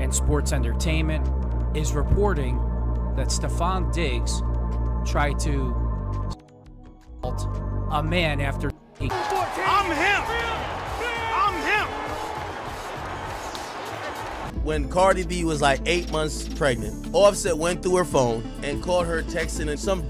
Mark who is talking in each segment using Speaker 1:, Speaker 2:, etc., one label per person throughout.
Speaker 1: and Sports Entertainment is reporting that Stefon Diggs tried to assault a man after he...
Speaker 2: I'm him! I'm him!
Speaker 3: When Cardi B was like 8 months pregnant, Offset went through her phone and called her texting and some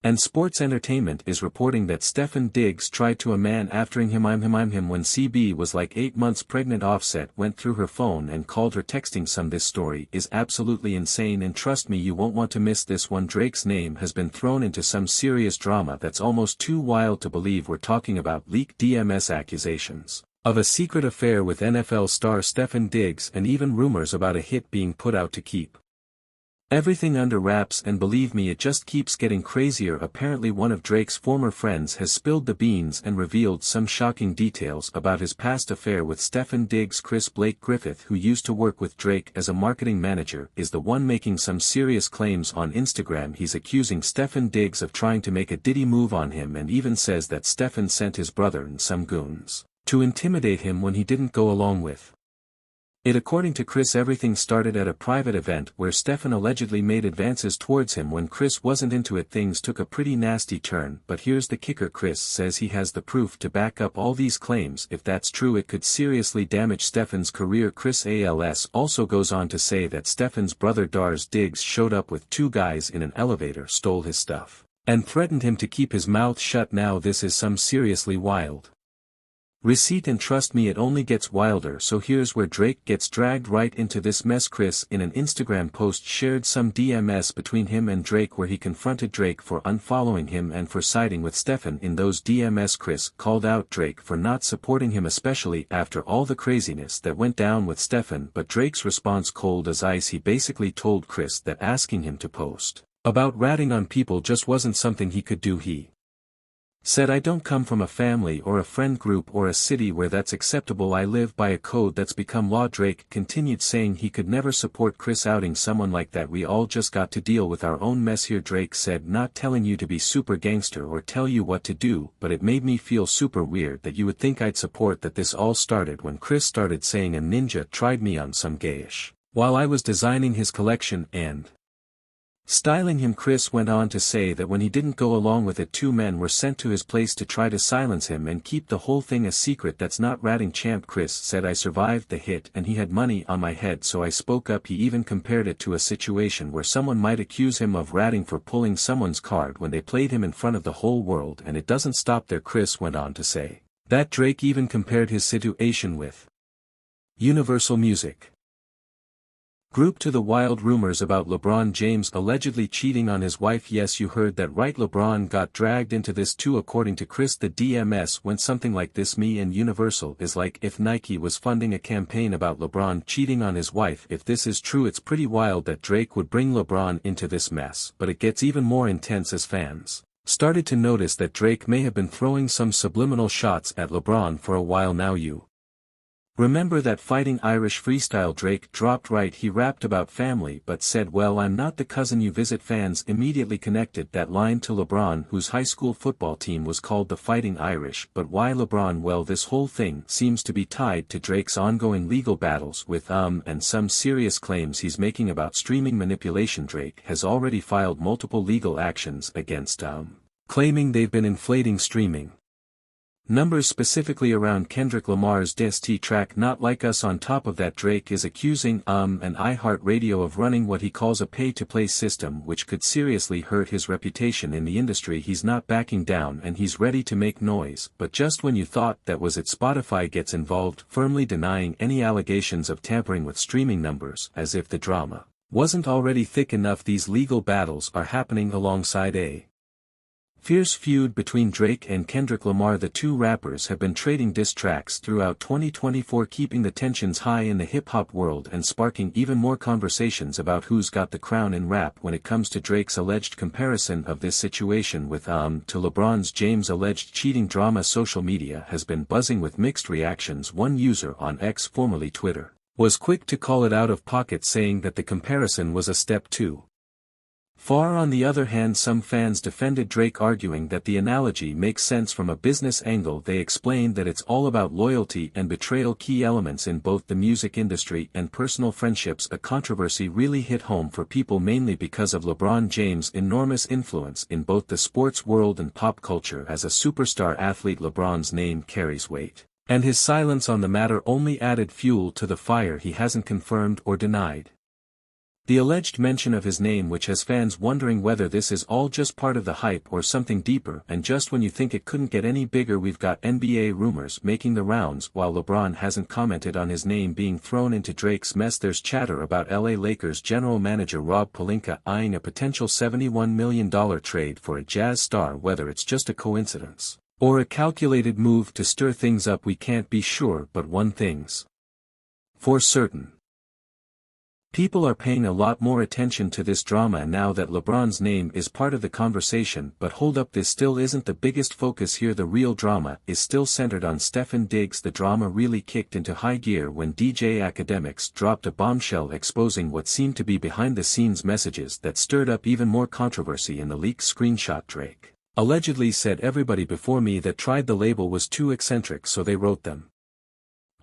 Speaker 4: And Sports Entertainment is reporting that Stefon Diggs tried to a man after him when CB was like 8 months pregnant. Offset went through her phone and called her texting some. This story is absolutely insane, and trust me, you won't want to miss this one. Drake's name has been thrown into some serious drama that's almost too wild to believe. We're talking about leaked DMS accusations of a secret affair with NFL star Stefon Diggs, and even rumors about a hit being put out to keep everything under wraps. And believe me, it just keeps getting crazier. Apparently one of Drake's former friends has spilled the beans and revealed some shocking details about his past affair with Stefon Diggs. Chris Blake Griffith, who used to work with Drake as a marketing manager, is the one making some serious claims on Instagram. He's accusing Stefon Diggs of trying to make a Diddy move on him, and even says that Stefon sent his brother and some goons to intimidate him when he didn't go along with it. According to Chris, everything started at a private event where Stefon allegedly made advances towards him. When Chris wasn't into it, things took a pretty nasty turn. But here's the kicker: Chris says he has the proof to back up all these claims. If that's true, it could seriously damage Stefon's career. Chris also goes on to say that Stefon's brother Dars Diggs showed up with 2 guys in an elevator, stole his stuff, and threatened him to keep his mouth shut. Now this is some seriously wild receipt, and trust me, it only gets wilder. So here's where Drake gets dragged right into this mess. Chris, in an Instagram post, shared some DMS between him and Drake where he confronted Drake for unfollowing him and for siding with Stefon. In those DMS, Chris called out Drake for not supporting him, especially after all the craziness that went down with Stefon. But Drake's response, cold as ice. He basically told Chris that asking him to post about ratting on people just wasn't something he could do. He said, "I don't come from a family or a friend group or a city where that's acceptable. I live by a code that's become law." Drake continued, saying he could never support Chris outing someone like that. "We all just got to deal with our own mess here." Drake said, "Not telling you to be super gangster or tell you what to do, but it made me feel super weird that you would think I'd support that. This all started when Chris started saying a ninja tried me on some gayish while I was designing his collection and styling him." Chris went on to say that when he didn't go along with it, 2 men were sent to his place to try to silence him and keep the whole thing a secret. "That's not ratting, champ." Chris said, "I survived the hit and he had money on my head, so I spoke up." He even compared it to a situation where someone might accuse him of ratting for pulling someone's card when they played him in front of the whole world. And it doesn't stop there. Chris went on to say that Drake even compared his situation with Universal Music Group to the wild rumors about LeBron James allegedly cheating on his wife. Yes, you heard that right, LeBron got dragged into this too. According to Chris, the DMS went something like this: "Me and Universal is like if Nike was funding a campaign about LeBron cheating on his wife." If this is true, it's pretty wild that Drake would bring LeBron into this mess. But it gets even more intense as fans started to notice that Drake may have been throwing some subliminal shots at LeBron for a while now. You remember that Fighting Irish freestyle Drake dropped, right? He rapped about family but said, "Well, I'm not the cousin you visit." Fans immediately connected that line to LeBron, whose high school football team was called the Fighting Irish. But why LeBron? Well, this whole thing seems to be tied to Drake's ongoing legal battles with and some serious claims he's making about streaming manipulation. Drake has already filed multiple legal actions against claiming they've been inflating streaming numbers, specifically around Kendrick Lamar's diss track Not Like Us. On top of that, Drake is accusing and iHeartRadio of running what he calls a pay-to-play system, which could seriously hurt his reputation in the industry. He's not backing down and he's ready to make noise. But just when you thought that was it, Spotify gets involved, firmly denying any allegations of tampering with streaming numbers, as if the drama wasn't already thick enough. These legal battles are happening alongside a Fierce feud between Drake and Kendrick Lamar. The two rappers have been trading diss tracks throughout 2024, keeping the tensions high in the hip-hop world and sparking even more conversations about who's got the crown in rap when it comes to Drake's alleged comparison of this situation with to LeBron's James' alleged cheating drama. Social media has been buzzing with mixed reactions. One user on X, formerly Twitter, was quick to call it out of pocket, saying that the comparison was a step too far. On the other hand, some fans defended Drake, arguing that the analogy makes sense from a business angle. They explained that it's all about loyalty and betrayal, key elements in both the music industry and personal friendships. A controversy really hit home for people, mainly because of LeBron James' enormous influence in both the sports world and pop culture. As a superstar athlete, LeBron's name carries weight, and his silence on the matter only added fuel to the fire. He hasn't confirmed or denied the alleged mention of his name, which has fans wondering whether this is all just part of the hype or something deeper. And just when you think it couldn't get any bigger, we've got NBA rumors making the rounds. While LeBron hasn't commented on his name being thrown into Drake's mess, there's chatter about LA Lakers general manager Rob Pelinka eyeing a potential $71 million trade for a Jazz star. Whether it's just a coincidence or a calculated move to stir things up, we can't be sure, but one thing's for certain: people are paying a lot more attention to this drama now that LeBron's name is part of the conversation. But hold up, this still isn't the biggest focus here. The real drama is still centered on Stefon Diggs. The drama really kicked into high gear when DJ Academics dropped a bombshell exposing what seemed to be behind-the-scenes messages that stirred up even more controversy. In the leaked screenshot, Drake allegedly said, "Everybody before me that tried the label was too eccentric, so they wrote them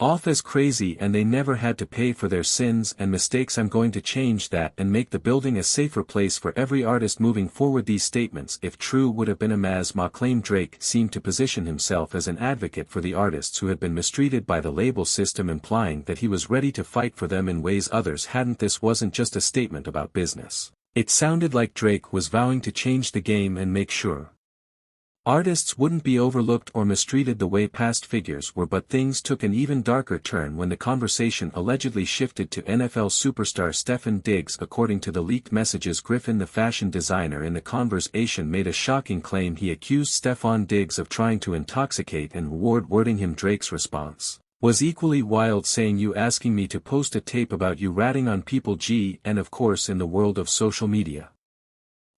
Speaker 4: off as crazy and they never had to pay for their sins and mistakes. I'm going to change that and make the building a safer place for every artist moving forward." These statements, if true, would have been a miasma. Claim Drake seemed to position himself as an advocate for the artists who had been mistreated by the label system, implying that he was ready to fight for them in ways others hadn't. This wasn't just a statement about business. It sounded like Drake was vowing to change the game and make sure artists wouldn't be overlooked or mistreated the way past figures were. But things took an even darker turn when the conversation allegedly shifted to NFL superstar Stefon Diggs. According to the leaked messages, Griffin, the fashion designer in the conversation, made a shocking claim. He accused Stefon Diggs of trying to intoxicate and rewarding him. Drake's response was equally wild, saying, "You asking me to post a tape about you ratting on people, gee." And of course, in the world of social media,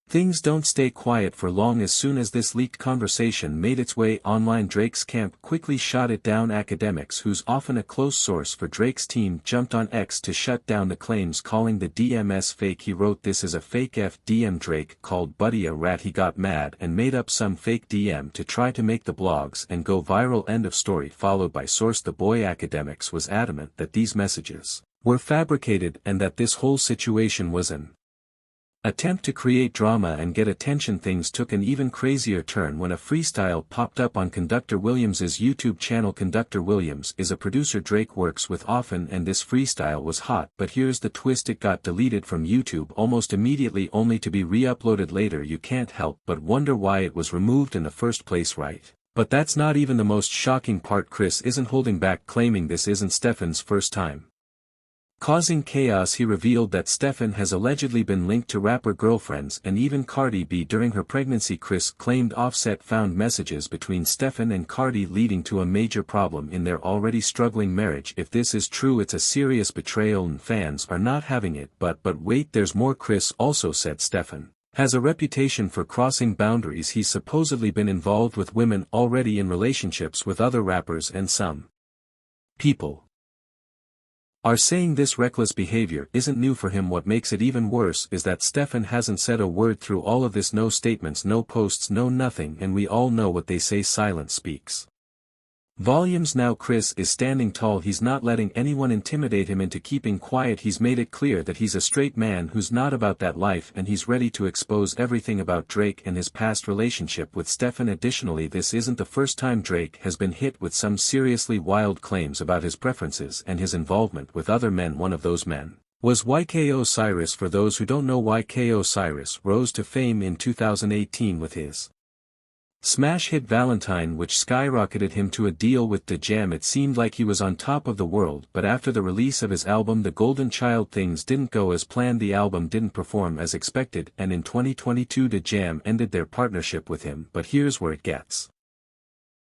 Speaker 4: things don't stay quiet for long. As soon as this leaked conversation made its way online, Drake's camp quickly shot it down. Academics, who's often a close source for Drake's team, jumped on X to shut down the claims, calling the DMs fake. He wrote, "This is a fake FDM." Drake called Buddy a rat. He got mad and made up some fake DM to try to make the blogs and go viral. End of story. Followed by source: the boy. Academics was adamant that these messages were fabricated and that this whole situation was an attempt to create drama and get attention. Things took an even crazier turn when a freestyle popped up on Conductor Williams's YouTube channel. Conductor Williams is a producer Drake works with often, and this freestyle was hot. But here's the twist: it got deleted from YouTube almost immediately, only to be re-uploaded later. You can't help but wonder why it was removed in the first place, right? But that's not even the most shocking part. Chris isn't holding back, claiming this isn't Stefon's first time causing chaos. He revealed that Stefon has allegedly been linked to rapper girlfriends and even Cardi B during her pregnancy. Chris claimed Offset found messages between Stefon and Cardi, leading to a major problem in their already struggling marriage. If this is true, it's a serious betrayal and fans are not having it. But wait, there's more. Chris also said Stefon has a reputation for crossing boundaries. He's supposedly been involved with women already in relationships with other rappers, and some people are saying this reckless behavior isn't new for him. What makes it even worse is that Stefon hasn't said a word through all of this. No statements, no posts, no nothing, and we all know what they say: silence speaks volumes. Now Chris is standing tall. He's not letting anyone intimidate him into keeping quiet. He's made it clear that he's a straight man who's not about that life, and he's ready to expose everything about Drake and his past relationship with Stefon. Additionally, this isn't the first time Drake has been hit with some seriously wild claims about his preferences and his involvement with other men. One of those men was YK Osiris. For those who don't know, YK Osiris rose to fame in 2018 with his smash hit Valentine, which skyrocketed him to a deal with The Jam. It seemed like he was on top of the world, but after the release of his album The Golden Child, things didn't go as planned. The album didn't perform as expected, and in 2022 The Jam ended their partnership with him. But here's where it gets